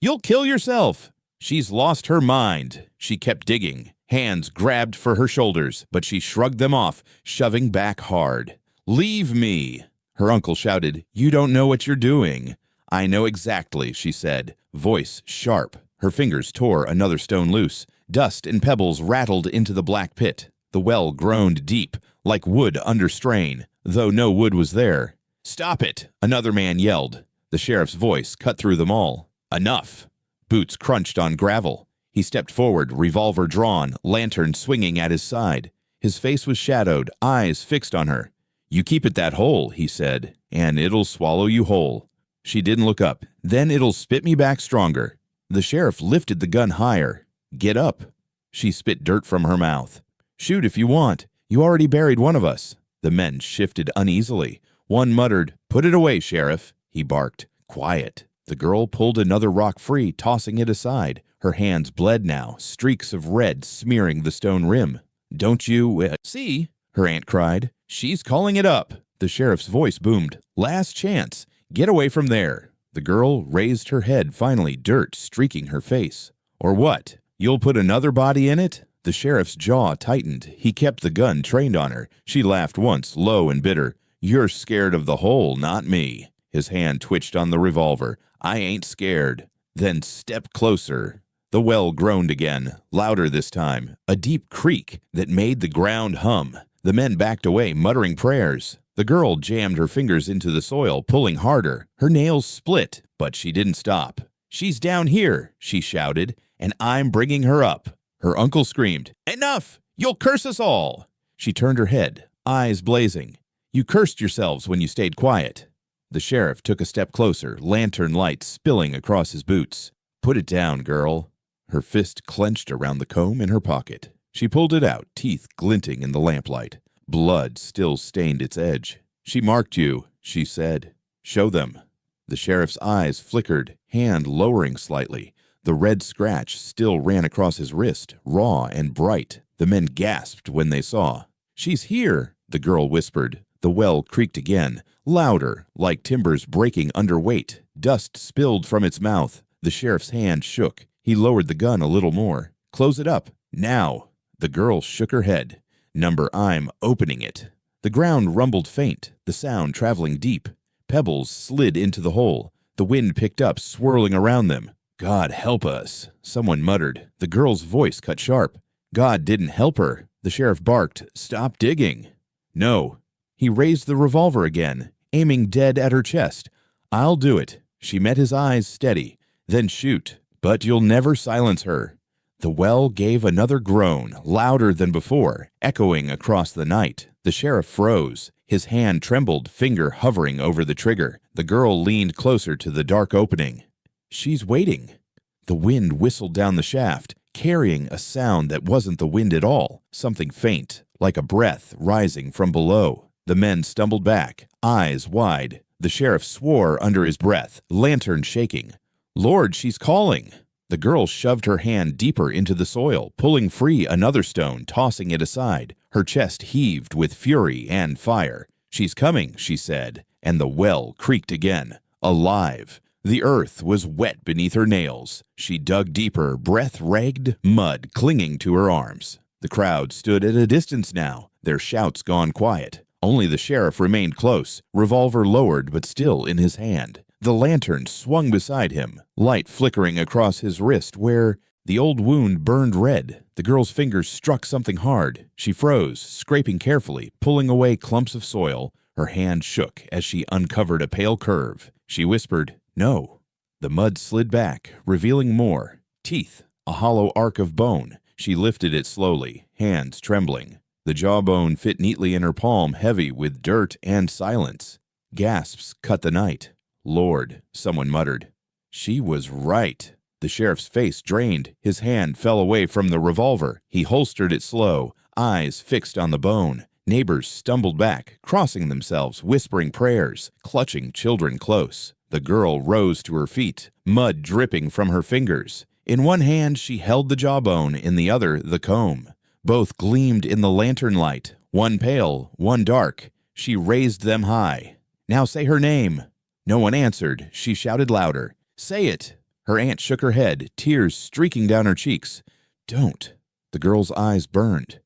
You'll kill yourself!" "She's lost her mind." She kept digging. Hands grabbed for her shoulders, but she shrugged them off, shoving back hard. "Leave me!" Her uncle shouted. "You don't know what you're doing." "I know exactly," she said, voice sharp. Her fingers tore another stone loose. Dust and pebbles rattled into the black pit. The well groaned deep, like wood under strain, though no wood was there. "Stop it!" another man yelled. The sheriff's voice cut through them all. "Enough!" Boots crunched on gravel. He stepped forward, revolver drawn, lantern swinging at his side. His face was shadowed, eyes fixed on her. "You keep it that whole," he said, "and it'll swallow you whole." She didn't look up. "Then it'll spit me back stronger." The sheriff lifted the gun higher. "Get up." She spit dirt from her mouth. "Shoot if you want. You already buried one of us." The men shifted uneasily. One muttered, "Put it away, Sheriff." He barked, "Quiet." The girl pulled another rock free, tossing it aside. Her hands bled now, streaks of red smearing the stone rim. "Don't you see?" her aunt cried. "She's calling it up." The sheriff's voice boomed. "Last chance. Get away from there." The girl raised her head finally, dirt streaking her face. "Or what? You'll put another body in it?" The sheriff's jaw tightened. He kept the gun trained on her. She laughed once, low and bitter. "You're scared of the hole, not me." His hand twitched on the revolver. "I ain't scared." "Then step closer." The well groaned again, louder this time, a deep creak that made the ground hum. The men backed away, muttering prayers. The girl jammed her fingers into the soil, pulling harder. Her nails split, but she didn't stop. "She's down here," she shouted, "and I'm bringing her up." Her uncle screamed, "Enough! You'll curse us all!" She turned her head, eyes blazing. "You cursed yourselves when you stayed quiet." The sheriff took a step closer, lantern light spilling across his boots. "Put it down, girl." Her fist clenched around the comb in her pocket. She pulled it out, teeth glinting in the lamplight. Blood still stained its edge. "She marked you," she said. "Show them." The sheriff's eyes flickered, hand lowering slightly. The red scratch still ran across his wrist, raw and bright. The men gasped when they saw. "She's here," the girl whispered. The well creaked again, louder, like timbers breaking under weight. Dust spilled from its mouth. The sheriff's hand shook. He lowered the gun a little more. "Close it up. Now." The girl shook her head. I'm opening it." The ground rumbled faint, the sound traveling deep. Pebbles slid into the hole. The wind picked up, swirling around them. "God help us," someone muttered. The girl's voice cut sharp. "God didn't help her." The sheriff barked, "Stop digging." "No." He raised the revolver again, aiming dead at her chest. "I'll do it." She met his eyes steady. "Then shoot. But you'll never silence her." The well gave another groan, louder than before, echoing across the night. The sheriff froze. His hand trembled, finger hovering over the trigger. The girl leaned closer to the dark opening. "She's waiting." The wind whistled down the shaft, carrying a sound that wasn't the wind at all, something faint, like a breath rising from below. The men stumbled back, eyes wide. The sheriff swore under his breath, lantern shaking. "Lord, she's calling." The girl shoved her hand deeper into the soil, pulling free another stone, tossing it aside. Her chest heaved with fury and fire. "She's coming," she said, and the well creaked again. Alive. The earth was wet beneath her nails. She dug deeper, breath-ragged mud clinging to her arms. The crowd stood at a distance now, their shouts gone quiet. Only the sheriff remained close, revolver lowered but still in his hand. The lantern swung beside him, light flickering across his wrist where the old wound burned red. The girl's fingers struck something hard. She froze, scraping carefully, pulling away clumps of soil. Her hand shook as she uncovered a pale curve. She whispered, "No." The mud slid back, revealing more. Teeth, a hollow arc of bone. She lifted it slowly, hands trembling. The jawbone fit neatly in her palm, heavy with dirt and silence. Gasps cut the night. "Lord," someone muttered. She was right. The sheriff's face drained. His hand fell away from the revolver. He holstered it slow, eyes fixed on the bone. Neighbors stumbled back, crossing themselves, whispering prayers, clutching children close. The girl rose to her feet, mud dripping from her fingers. In one hand she held the jawbone, in the other the comb. Both gleamed in the lantern light, one pale, one dark. She raised them high. "Now say her name." No one answered. She shouted louder. "Say it." Her aunt shook her head, tears streaking down her cheeks. "Don't." The girl's eyes burned.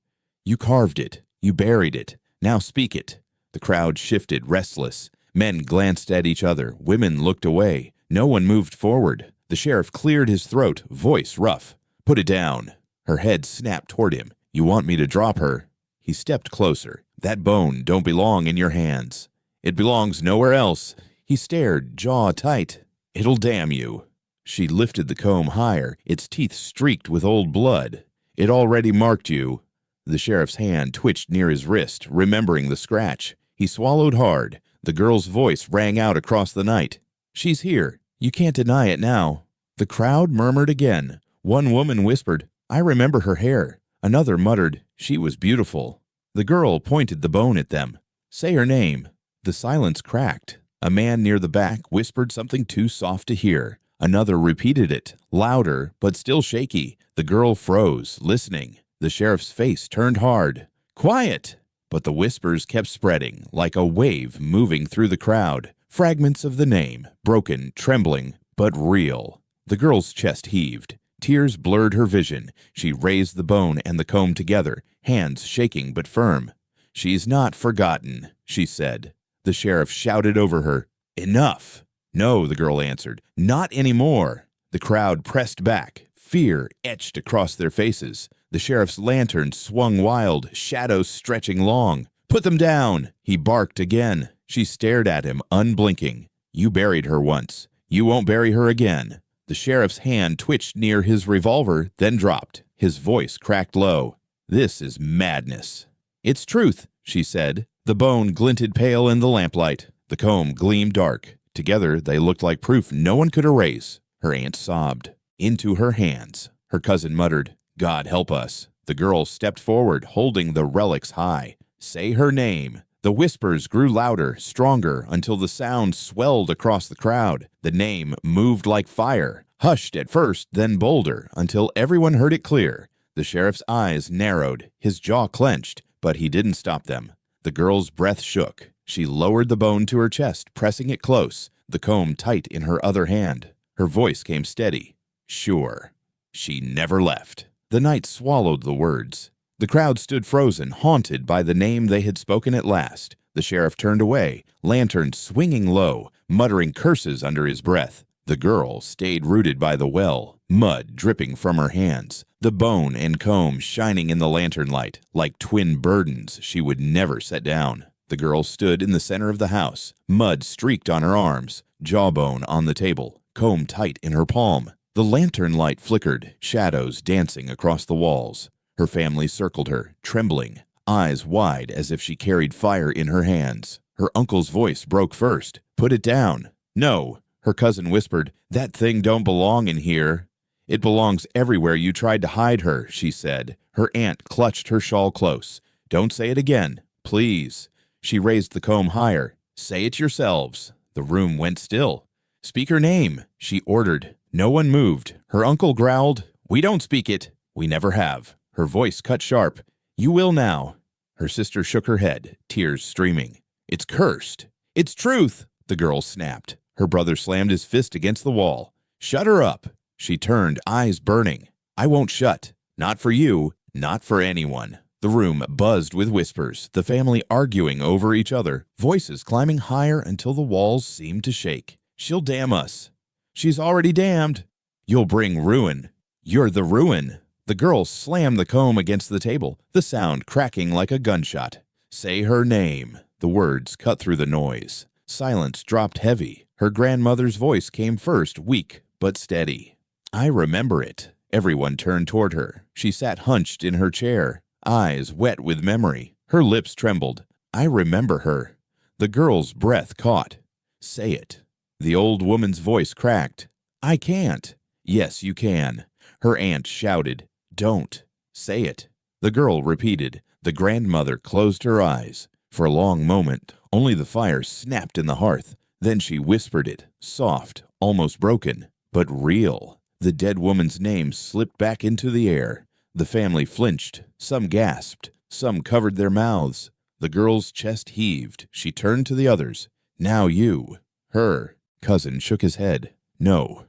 "You carved it. You buried it. Now speak it." The crowd shifted, restless. Men glanced at each other. Women looked away. No one moved forward. The sheriff cleared his throat, voice rough. "Put it down." Her head snapped toward him. "You want me to drop her?" He stepped closer. "That bone don't belong in your hands. It belongs nowhere else." He stared, jaw tight. "It'll damn you." She lifted the comb higher, its teeth streaked with old blood. "It already marked you." The sheriff's hand twitched near his wrist, remembering the scratch. He swallowed hard. The girl's voice rang out across the night. "She's here. You can't deny it now." The crowd murmured again. One woman whispered, "I remember her hair." Another muttered, "She was beautiful." The girl pointed the bone at them. "Say her name." The silence cracked. A man near the back whispered something too soft to hear. Another repeated it, louder, but still shaky. The girl froze, listening. The sheriff's face turned hard. "Quiet!" But the whispers kept spreading, like a wave moving through the crowd. Fragments of the name, broken, trembling, but real. The girl's chest heaved. Tears blurred her vision. She raised the bone and the comb together, hands shaking but firm. "She's not forgotten," she said. The sheriff shouted over her, "Enough!" "No," the girl answered, "not anymore." The crowd pressed back, fear etched across their faces. The sheriff's lantern swung wild, shadows stretching long. "Put them down!" He barked again. She stared at him, unblinking. "You buried her once. You won't bury her again." The sheriff's hand twitched near his revolver, then dropped. His voice cracked low. "This is madness." "It's truth," she said. The bone glinted pale in the lamplight. The comb gleamed dark. Together they looked like proof no one could erase. Her aunt sobbed. "Into her hands." Her cousin muttered, "God help us." The girl stepped forward, holding the relics high. "Say her name." The whispers grew louder, stronger, until the sound swelled across the crowd. The name moved like fire, hushed at first, then bolder, until everyone heard it clear. The sheriff's eyes narrowed, his jaw clenched, but he didn't stop them. The girl's breath shook. She lowered the bone to her chest, pressing it close, the comb tight in her other hand. Her voice came steady. "Sure." She never left. The night swallowed the words. The crowd stood frozen, haunted by the name they had spoken at last. The sheriff turned away, lantern swinging low, muttering curses under his breath. The girl stayed rooted by the well, mud dripping from her hands, the bone and comb shining in the lantern light, like twin burdens she would never set down. The girl stood in the center of the house, mud streaked on her arms, jawbone on the table, comb tight in her palm. The lantern light flickered, shadows dancing across the walls. Her family circled her, trembling, eyes wide as if she carried fire in her hands. Her uncle's voice broke first. "Put it down." "No." Her cousin whispered, "That thing don't belong in here." "It belongs everywhere you tried to hide her," she said. Her aunt clutched her shawl close. "Don't say it again, please." She raised the comb higher. "Say it yourselves." The room went still. "Speak her name," she ordered. No one moved. Her uncle growled, "We don't speak it. We never have." Her voice cut sharp. "You will now." Her sister shook her head, tears streaming. "It's cursed." "It's truth," the girl snapped. Her brother slammed his fist against the wall. "Shut her up." She turned, eyes burning. "I won't shut. Not for you. Not for anyone." The room buzzed with whispers, the family arguing over each other, voices climbing higher until the walls seemed to shake. "She'll damn us." "She's already damned." "You'll bring ruin." "You're the ruin." The girl slammed the comb against the table, the sound cracking like a gunshot. "Say her name." The words cut through the noise. Silence dropped heavy. Her grandmother's voice came first, weak but steady. "I remember it." Everyone turned toward her. She sat hunched in her chair, eyes wet with memory. Her lips trembled. "I remember her." The girl's breath caught. "Say it." The old woman's voice cracked. "I can't." "Yes, you can." Her aunt shouted, "Don't. Say it." The girl repeated. The grandmother closed her eyes. For a long moment, only the fire snapped in the hearth. Then she whispered it, soft, almost broken, but real. The dead woman's name slipped back into the air. The family flinched. Some gasped. Some covered their mouths. The girl's chest heaved. She turned to the others. "Now you." Her cousin shook his head. "No."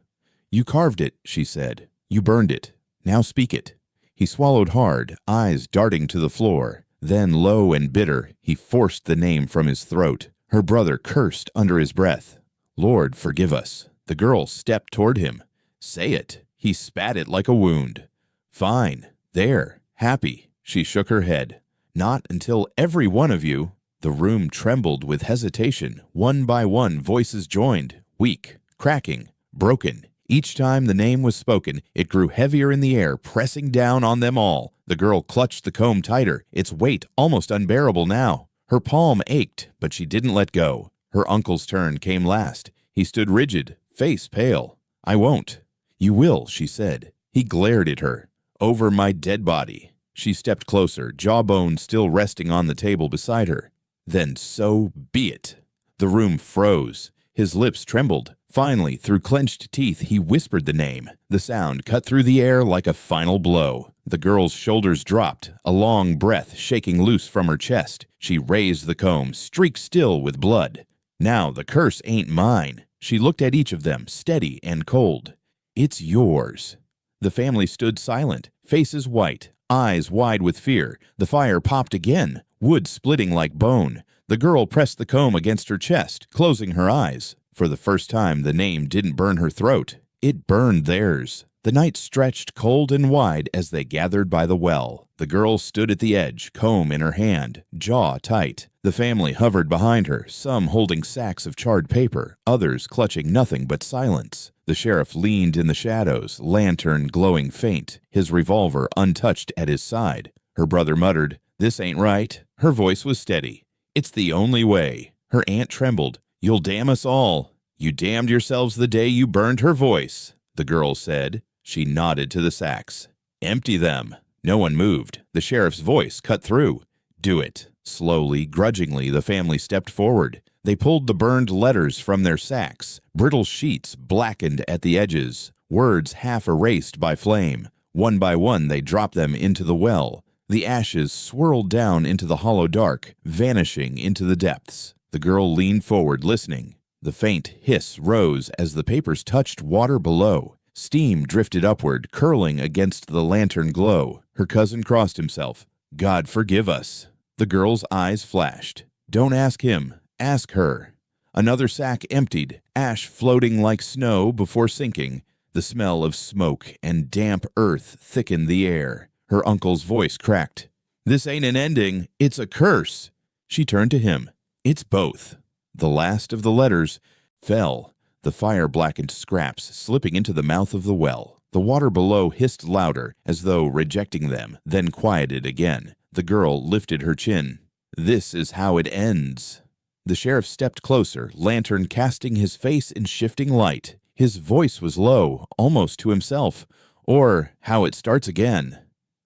"You carved it," she said. "You burned it. Now speak it." He swallowed hard, eyes darting to the floor. Then, low and bitter, he forced the name from his throat. Her brother cursed under his breath. "Lord, forgive us." The girl stepped toward him. "Say it." He spat it like a wound. "Fine. There. Happy." She shook her head. "Not until every one of you—" The room trembled with hesitation. One by one, voices joined, weak, cracking, broken. Each time the name was spoken, it grew heavier in the air, pressing down on them all. The girl clutched the comb tighter, its weight almost unbearable now. Her palm ached, but she didn't let go. Her uncle's turn came last. He stood rigid, face pale. "I won't." "You will," she said. He glared at her. "Over my dead body." She stepped closer, jawbone still resting on the table beside her. "Then so be it." The room froze. His lips trembled. Finally, through clenched teeth, he whispered the name. The sound cut through the air like a final blow. The girl's shoulders dropped, a long breath shaking loose from her chest. She raised the comb, streaked still with blood. "Now the curse ain't mine." She looked at each of them, steady and cold. "It's yours." The family stood silent, faces white, eyes wide with fear. The fire popped again, wood splitting like bone. The girl pressed the comb against her chest, closing her eyes. For the first time, the name didn't burn her throat. It burned theirs. The night stretched cold and wide as they gathered by the well. The girl stood at the edge, comb in her hand, jaw tight. The family hovered behind her, some holding sacks of charred paper, others clutching nothing but silence. The sheriff leaned in the shadows, lantern glowing faint, his revolver untouched at his side. Her brother muttered, "This ain't right." Her voice was steady. "It's the only way." Her aunt trembled. "You'll damn us all." "You damned yourselves the day you burned her voice," the girl said. She nodded to the sacks. "Empty them." No one moved. The sheriff's voice cut through. "Do it." Slowly, grudgingly, the family stepped forward. They pulled the burned letters from their sacks, brittle sheets blackened at the edges, words half erased by flame. One by one, they dropped them into the well. The ashes swirled down into the hollow dark, vanishing into the depths. The girl leaned forward, listening. The faint hiss rose as the papers touched water below. Steam drifted upward, curling against the lantern glow. Her cousin crossed himself. "God forgive us." The girl's eyes flashed. "Don't ask him. Ask her." Another sack emptied, ash floating like snow before sinking. The smell of smoke and damp earth thickened the air. Her uncle's voice cracked. "This ain't an ending. It's a curse." She turned to him. "It's both." The last of the letters fell, the fire-blackened scraps slipping into the mouth of the well. The water below hissed louder, as though rejecting them, then quieted again. The girl lifted her chin. "This is how it ends." The sheriff stepped closer, lantern casting his face in shifting light. His voice was low, almost to himself. "Or how it starts again."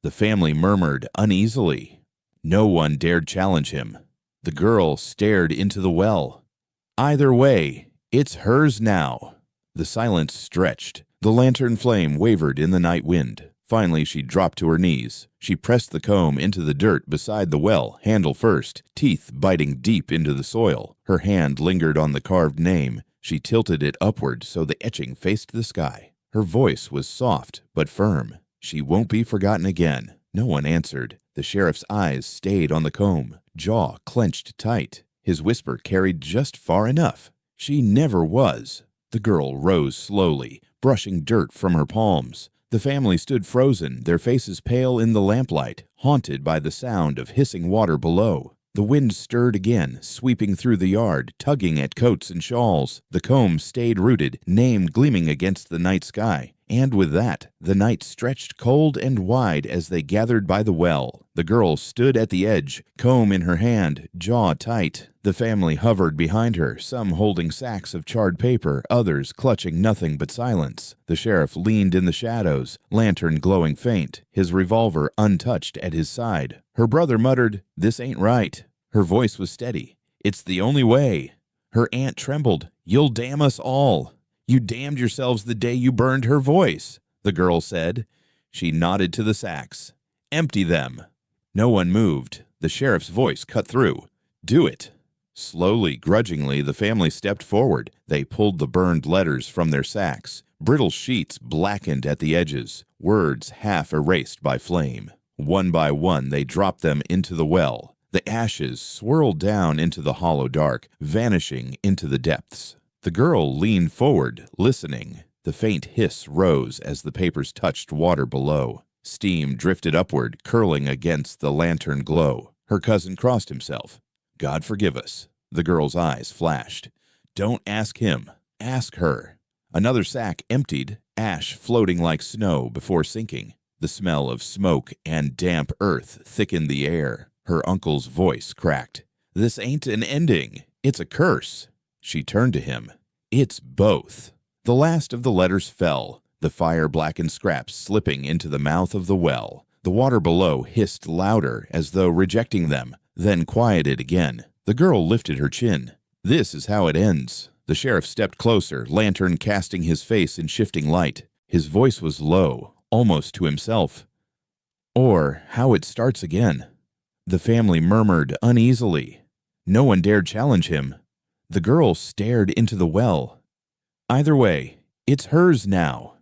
The family murmured uneasily. No one dared challenge him. The girl stared into the well. "Either way, it's hers now." The silence stretched. The lantern flame wavered in the night wind. Finally, she dropped to her knees. She pressed the comb into the dirt beside the well, handle first, teeth biting deep into the soil. Her hand lingered on the carved name. She tilted it upward so the etching faced the sky. Her voice was soft but firm. "She won't be forgotten again." No one answered. The sheriff's eyes stayed on the comb, jaw clenched tight. His whisper carried just far enough. "She never was." The girl rose slowly, brushing dirt from her palms. The family stood frozen, their faces pale in the lamplight, haunted by the sound of hissing water below. The wind stirred again, sweeping through the yard, tugging at coats and shawls. The comb stayed rooted, name gleaming against the night sky. And with that, the night stretched cold and wide as they gathered by the well. The girl stood at the edge, comb in her hand, jaw tight. The family hovered behind her, some holding sacks of charred paper, others clutching nothing but silence. The sheriff leaned in the shadows, lantern glowing faint, his revolver untouched at his side. Her brother muttered, "This ain't right." Her voice was steady. "It's the only way." Her aunt trembled. "You'll damn us all." You damned yourselves the day you burned her voice, the girl said. She nodded to the sacks. Empty them. No one moved. The sheriff's voice cut through. Do it. Slowly, grudgingly, the family stepped forward. They pulled the burned letters from their sacks. Brittle sheets blackened at the edges, words half erased by flame. One by one, they dropped them into the well. The ashes swirled down into the hollow dark, vanishing into the depths. The girl leaned forward, listening. The faint hiss rose as the papers touched water below. Steam drifted upward, curling against the lantern glow. Her cousin crossed himself. God forgive us. The girl's eyes flashed. Don't ask him. Ask her. Another sack emptied, ash floating like snow before sinking. The smell of smoke and damp earth thickened the air. Her uncle's voice cracked. This ain't an ending. It's a curse. She turned to him. It's both. The last of the letters fell, the fire-blackened scraps slipping into the mouth of the well. The water below hissed louder as though rejecting them, then quieted again. The girl lifted her chin. This is how it ends. The sheriff stepped closer, lantern casting his face in shifting light. His voice was low, almost to himself. Or how it starts again. The family murmured uneasily. No one dared challenge him. The girl stared into the well. Either way, it's hers now.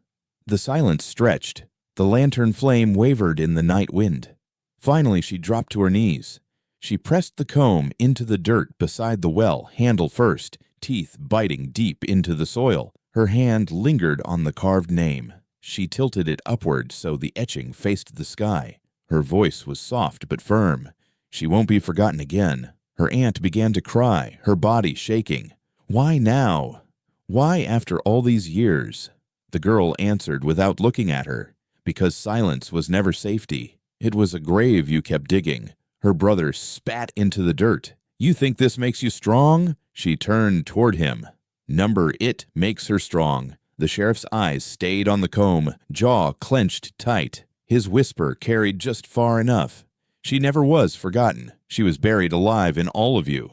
The silence stretched. The lantern flame wavered in the night wind. Finally, she dropped to her knees. She pressed the comb into the dirt beside the well, handle first, teeth biting deep into the soil. Her hand lingered on the carved name. She tilted it upward so the etching faced the sky. Her voice was soft but firm. She won't be forgotten again. Her aunt began to cry, her body shaking. Why now? Why after all these years? The girl answered without looking at her. Because silence was never safety. It was a grave you kept digging. Her brother spat into the dirt. You think this makes you strong? She turned toward him. Number it makes her strong. The sheriff's eyes stayed on the comb, jaw clenched tight. His whisper carried just far enough. She never was forgotten. She was buried alive in all of you.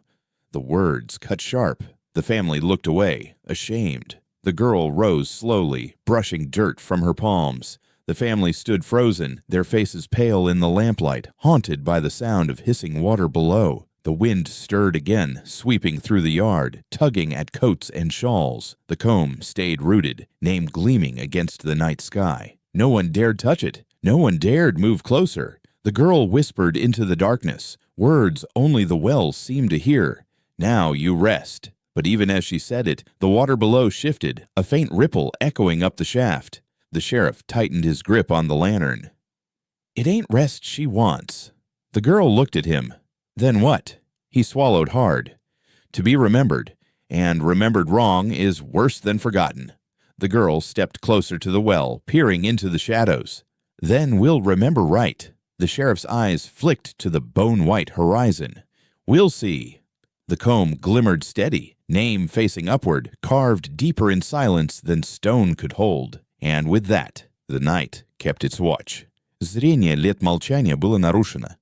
The words cut sharp. The family looked away, ashamed. The girl rose slowly, brushing dirt from her palms. The family stood frozen, their faces pale in the lamplight, haunted by the sound of hissing water below. The wind stirred again, sweeping through the yard, tugging at coats and shawls. The comb stayed rooted, name gleaming against the night sky. No one dared touch it. No one dared move closer. The girl whispered into the darkness, words only the well seemed to hear. Now you rest. But even as she said it, the water below shifted, a faint ripple echoing up the shaft. The sheriff tightened his grip on the lantern. It ain't rest she wants. The girl looked at him. Then what? He swallowed hard. To be remembered, and remembered wrong is worse than forgotten. The girl stepped closer to the well, peering into the shadows. Then we'll remember right. The sheriff's eyes flicked to the bone-white horizon. We'll see. The comb glimmered steady, name facing upward, carved deeper in silence than stone could hold. And with that, the night kept its watch. Зрение лет молчания было нарушено.